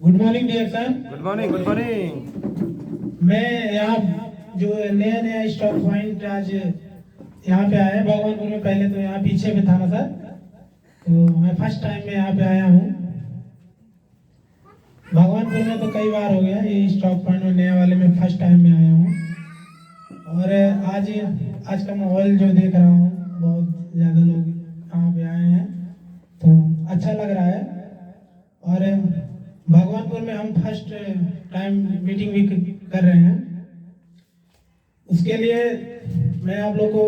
Good morning dear son. Good morning, good morning. मैं यहाँ जो नया नया स्टॉक पॉइंट आज यहाँ पे आया है भगवानपुर में। पहले तो यहाँ पीछे में था ना सर, तो मैं फर्स्ट टाइम में यहाँ पे आया हूँ। भगवानपुर में तो कई बार हो गया, ये स्टॉक पॉइंट में नया वाले में फर्स्ट टाइम में आया हूँ। और आज का माहौल जो देख रहा हूँ, बहुत ज़्यादा लोग यहाँ पे आए हैं तो अच्छा लग रहा है। और भगवानपुर में हम फर्स्ट टाइम मीटिंग भी कर रहे हैं, उसके लिए मैं आप लोग को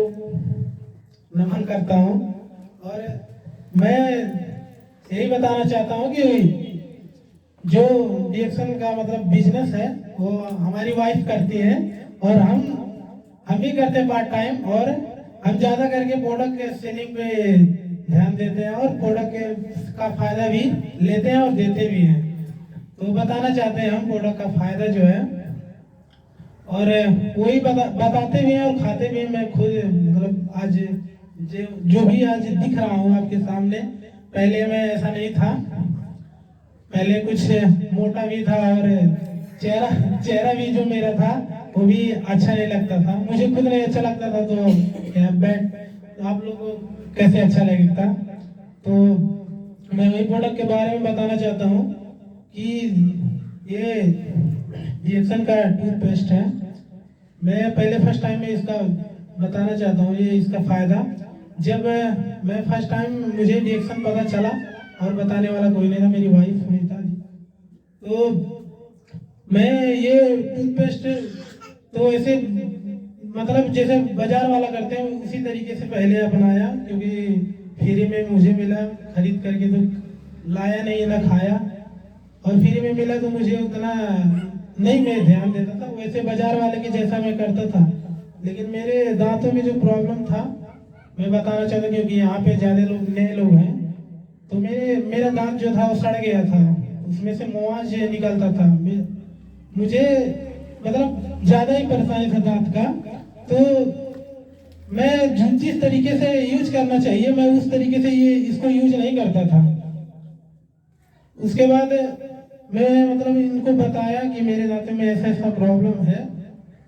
नमन करता हूँ। और मैं यही बताना चाहता हूँ कि जो डीएक्शन का मतलब बिजनेस है वो हमारी वाइफ करती है और हम भी करते हैं पार्ट टाइम। और हम ज़्यादा करके प्रोडक्ट सेलिंग पे ध्यान देते हैं और प्रोडक्ट का फायदा भी लेते हैं और देते भी हैं। तो बताना चाहते हैं हम प्रोडक्ट का फायदा जो है, और वही बताते भी हैं और खाते भी हैं। मैं खुद मतलब आज जो भी आज दिख रहा हूँ आपके सामने, पहले मैं ऐसा नहीं था। पहले कुछ मोटा भी था और चेहरा भी जो मेरा था वो भी अच्छा नहीं लगता था, मुझे खुद नहीं अच्छा लगता था। तो आप लोगों को कैसे अच्छा लगता। तो मैं वही प्रोडक्ट के बारे में बताना चाहता हूँ कि ये डीएक्शन का टूथपेस्ट है। मैं पहले फर्स्ट टाइम में इसका बताना चाहता हूँ ये इसका फ़ायदा। जब मैं फर्स्ट टाइम मुझे डीएक्शन पता चला और बताने वाला कोई नहीं था, मेरी वाइफ सुनीता जी। तो मैं ये टूथपेस्ट तो ऐसे मतलब जैसे बाजार वाला करते हैं उसी तरीके से पहले अपनाया, क्योंकि फ्री में मुझे मिला, खरीद करके तो लाया नहीं ना खाया। और फ्री में मिला तो मुझे उतना नहीं मैं ध्यान देता था, वैसे बाजार वाले के जैसा मैं करता था। लेकिन मेरे दांतों में जो प्रॉब्लम था मैं बताना चाहता हूँ, क्योंकि यहाँ पे ज़्यादा लोग नए लोग हैं। तो मेरा दांत जो था वो सड़ गया था, उसमें से मुआज निकलता था। मुझे मतलब ज़्यादा ही परेशानी था दांत का। तो मैं जिस तरीके से यूज करना चाहिए मैं उस तरीके से ये इसको यूज नहीं करता था। उसके बाद मैं मतलब इनको बताया कि मेरे दांतों में ऐसा ऐसा प्रॉब्लम है,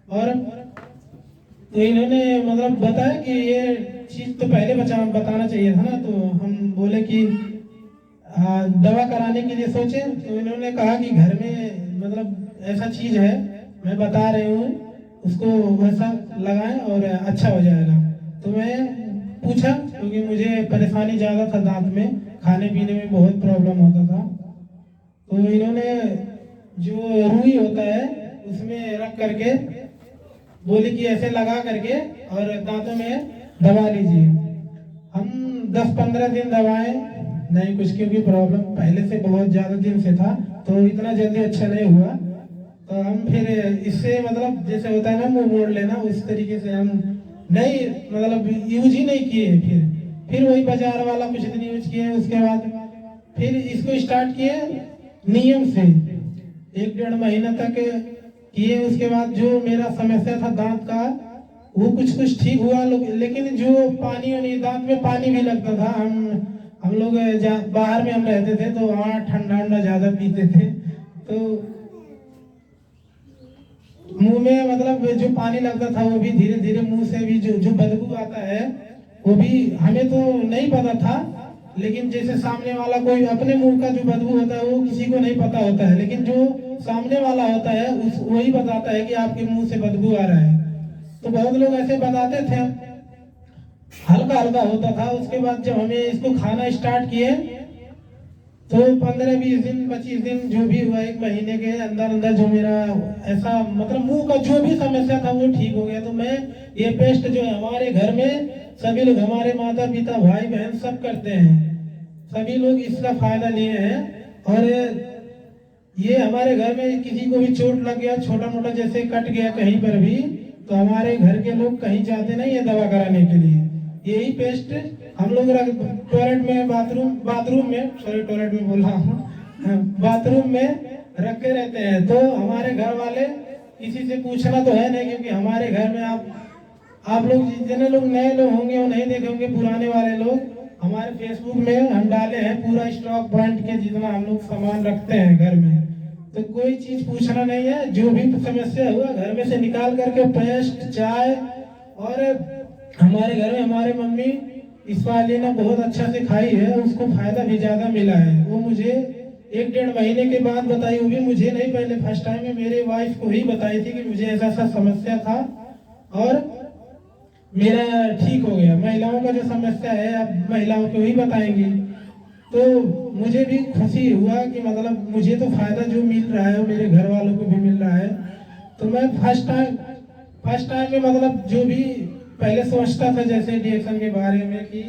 और तो इन्होंने मतलब बताया कि ये चीज़ तो पहले बताना चाहिए था ना। तो हम बोले कि दवा कराने के लिए सोचे। तो इन्होंने कहा कि घर में मतलब ऐसा चीज़ है, मैं बता रही हूँ, उसको वैसा लगाएं और अच्छा हो जाएगा। तो मैं पूछा, क्योंकि मुझे परेशानी ज़्यादा था दांत में, खाने पीने में बहुत प्रॉब्लम होता था। तो इन्होंने जो रुई होता है उसमें रख करके बोले कि ऐसे लगा करके और दांतों में दबा लीजिए। हम 10-15 दिन दबाए नहीं कुछ, क्योंकि प्रॉब्लम पहले से बहुत ज़्यादा दिन से था तो इतना जल्दी अच्छा नहीं हुआ। तो हम फिर इससे मतलब जैसे होता है ना मुंह मोड़ लेना, उस तरीके से हम नहीं मतलब यूज ही नहीं किए। फिर वही बाजार वाला कुछ दिन यूज किए, उसके बाद फिर इसको स्टार्ट किए नियम से 1-1.5 महीना तक किए। उसके बाद जो मेरा समस्या था दांत का वो कुछ ठीक हुआ, लेकिन जो पानी वानी दांत में पानी भी लगता था। हम लोग बाहर में हम रहते थे तो वहाँ ठंडा ज़्यादा पीते थे, तो मुंह में मतलब जो पानी लगता था वो भी धीरे धीरे मुंह से भी जो बदबू आता है वो भी हमें तो नहीं पता था। लेकिन जैसे सामने वाला कोई अपने मुंह का जो बदबू होता है वो किसी को नहीं पता होता है, लेकिन जो सामने वाला होता है वही बताता है कि आपके मुंह से बदबू आ रहा है। तो बहुत लोग ऐसे बताते थे, हल्का हल्का होता था। उसके बाद जब हमें इसको खाना स्टार्ट किए तो 15-20 दिन 25 दिन जो भी हुआ, 1 महीने के अंदर जो मेरा ऐसा मतलब मुंह का जो भी समस्या था वो ठीक हो गया। तो मैं ये पेस्ट जो है हमारे घर में सभी लोग, हमारे माता पिता भाई बहन सब करते हैं, सभी लोग इसका फायदा लिए हैं। और ये हमारे घर में किसी को भी चोट लग गया, छोटा मोटा जैसे कट गया कहीं पर भी, तो हमारे घर के लोग कहीं जाते नहीं है दवा कराने के लिए। यही पेस्ट हम लोग टॉयलेट में बाथरूम में सॉरी टॉयलेट में बोल रहा हूँ बाथरूम में रखे रहते हैं। तो हमारे घर वाले किसी से पूछना तो है नहीं, क्योंकि हमारे घर में आप लोग जितने लोग नए लोग होंगे वो नहीं देखे होंगे, पुराने वाले लोग हमारे फेसबुक में हम डाले हैं पूरा स्टॉक पॉइंट के जितना हम लोग सामान रखते हैं घर में। तो कोई चीज पूछना नहीं है, जो भी समस्या हुआ घर में से निकाल करके पेस्ट चाय। और हमारे घर में हमारे मम्मी इस वाली ने बहुत अच्छा से खाई है, उसको फायदा भी ज्यादा मिला है। वो मुझे 1-1.5 महीने के बाद बताई, वो भी मुझे नहीं, पहले फर्स्ट टाइम में मेरे वाइफ को ही बताई थी कि मुझे ऐसा सा समस्या था और मेरा ठीक हो गया। महिलाओं का जो समस्या है अब महिलाओं को ही बताएंगी, तो मुझे भी खुशी हुआ कि मतलब मुझे तो फायदा जो मिल रहा है वो मेरे घर वालों को भी मिल रहा है। तो मैं फर्स्ट टाइम में मतलब जो भी पहले सोचता था जैसे डीएक्शन के बारे में कि,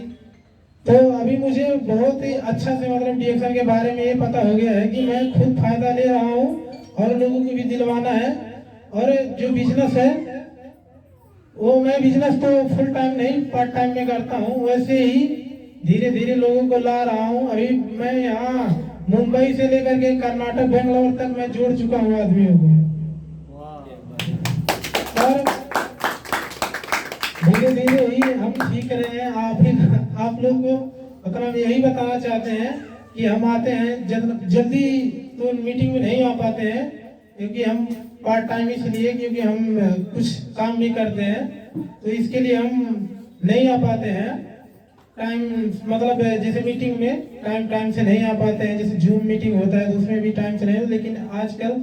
तो अभी मुझे बहुत ही अच्छा से मतलब डीएक्शन के बारे में ये पता हो गया है कि मैं खुद फायदा ले रहा हूँ और लोगों को भी दिलवाना है। और जो बिजनेस है वो मैं बिजनेस तो फुल टाइम नहीं पार्ट टाइम में करता हूँ, वैसे ही धीरे धीरे लोगों को ला रहा हूँ। अभी मैं यहाँ मुंबई से लेकर के कर्नाटक बेंगलोर तक मैं जोड़ चुका हूँ आदमियों को। और धीरे धीरे ही हम सीख रहे हैं। आप लोग को मतलब यही बताना चाहते हैं कि हम आते हैं जल्दी तो मीटिंग में नहीं आ पाते हैं, क्योंकि हम पार्ट टाइम इसलिए क्योंकि हम कुछ काम भी करते हैं, तो इसके लिए हम नहीं आ पाते हैं टाइम, मतलब जैसे मीटिंग में टाइम से नहीं आ पाते हैं। जैसे जूम मीटिंग होता है तो उसमें भी टाइम से नहीं, लेकिन आजकल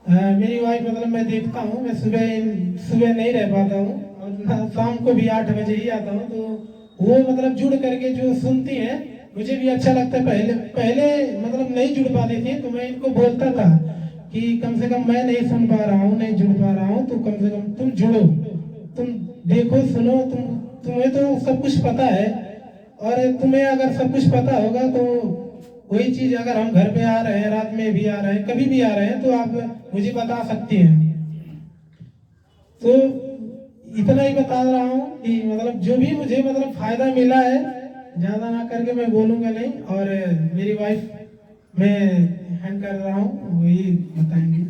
मेरी वाइफ मतलब मैं देखता हूँ, मैं सुबह नहीं रह पाता हूँ और शाम को भी 8 बजे ही आता हूँ। तो वो मतलब जुड़ करके जो सुनती हैं मुझे भी अच्छा लगता है। पहले मतलब नहीं जुड़ पाती थी, तो मैं इनको बोलता था कि कम से कम मैं नहीं सुन पा रहा हूँ, नहीं जुड़ पा रहा हूँ, तो कम से कम तुम जुड़ो, तुम देखो सुनो, तुम्हें तो सब कुछ पता है। और तुम्हें अगर सब कुछ पता होगा तो वही चीज अगर हम घर पे आ रहे हैं, रात में भी आ रहे हैं, कभी भी आ रहे हैं, तो आप मुझे बता सकती हैं। तो इतना ही बता रहा हूँ कि मतलब जो भी मुझे मतलब फायदा मिला है, ज्यादा ना करके मैं बोलूंगा नहीं। और मेरी वाइफ मैं हैंड कर रहा हूँ, वही बताएंगे।